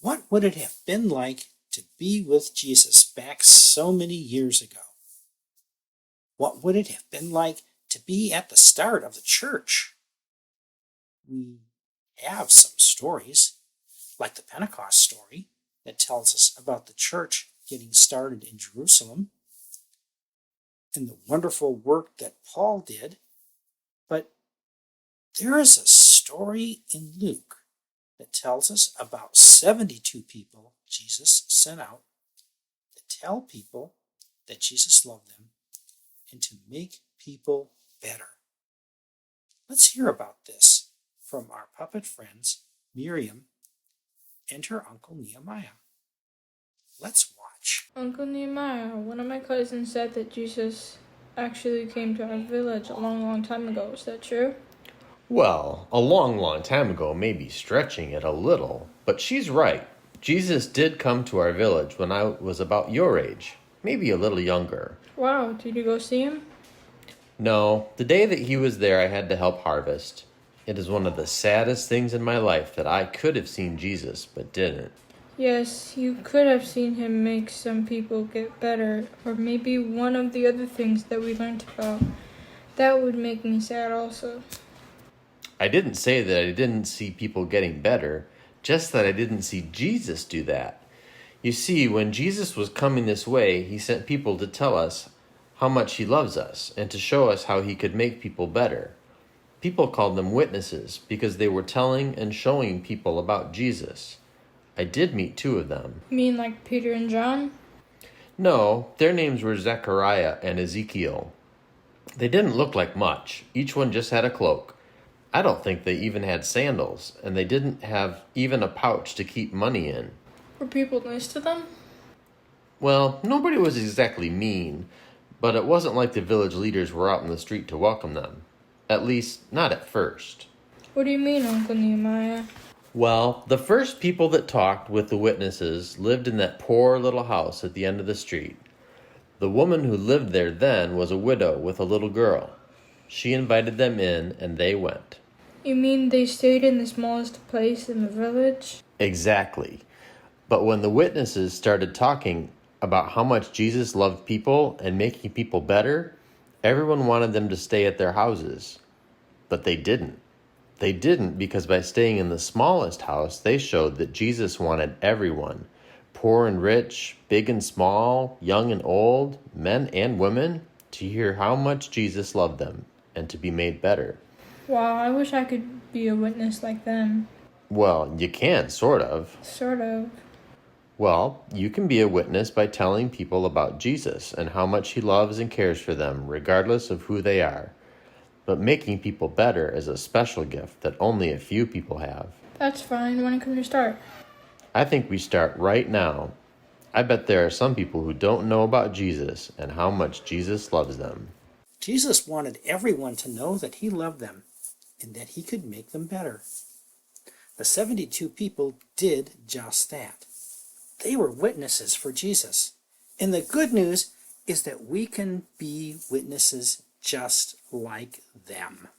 What would it have been like to be with Jesus back so many years ago? What would it have been like to be at the start of the church? We have some stories, like the Pentecost story, that tells us about the church getting started in Jerusalem and the wonderful work that Paul did. But there is a story in Luke that tells us about 72 people Jesus sent out to tell people that Jesus loved them and to make people better. Let's hear about this from our puppet friends Miriam and her Uncle Nehemiah. Let's watch. Uncle Nehemiah, one of my cousins said that Jesus actually came to our village a long time ago. Is that true? Well, a long time ago may be stretching it a little, but she's right. Jesus did come to our village when I was about your age, maybe a little younger. Wow, did you go see him? No, the day that he was there, I had to help harvest. It is one of the saddest things in my life that I could have seen Jesus, but didn't. Yes, you could have seen him make some people get better, or maybe one of the other things that we learned about. That would make me sad also. I didn't say that I didn't see people getting better, just that I didn't see Jesus do that. You see, when Jesus was coming this way, he sent people to tell us how much he loves us and to show us how he could make people better. People called them witnesses because they were telling and showing people about Jesus. I did meet two of them. You mean like Peter and John? No, their names were Zechariah and Ezekiel. They didn't look like much. Each one just had a cloak. I don't think they even had sandals, and they didn't have even a pouch to keep money in. Were people nice to them? Well, nobody was exactly mean, but it wasn't like the village leaders were out in the street to welcome them. At least, not at first. What do you mean, Uncle Nehemiah? Well, the first people that talked with the witnesses lived in that poor little house at the end of the street. The woman who lived there then was a widow with a little girl. She invited them in, and they went. You mean they stayed in the smallest place in the village? Exactly. But when the witnesses started talking about how much Jesus loved people and making people better, everyone wanted them to stay at their houses. But they didn't. They didn't because by staying in the smallest house, they showed that Jesus wanted everyone, poor and rich, big and small, young and old, men and women, to hear how much Jesus loved them and to be made better. Wow, I wish I could be a witness like them. Well, you can, sort of. Sort of. Well, you can be a witness by telling people about Jesus and how much he loves and cares for them, regardless of who they are. But making people better is a special gift that only a few people have. That's fine. When can we start? I think we start right now. I bet there are some people who don't know about Jesus and how much Jesus loves them. Jesus wanted everyone to know that he loved them and that he could make them better. The 72 people did just that. They were witnesses for Jesus. And the good news is that we can be witnesses just like them.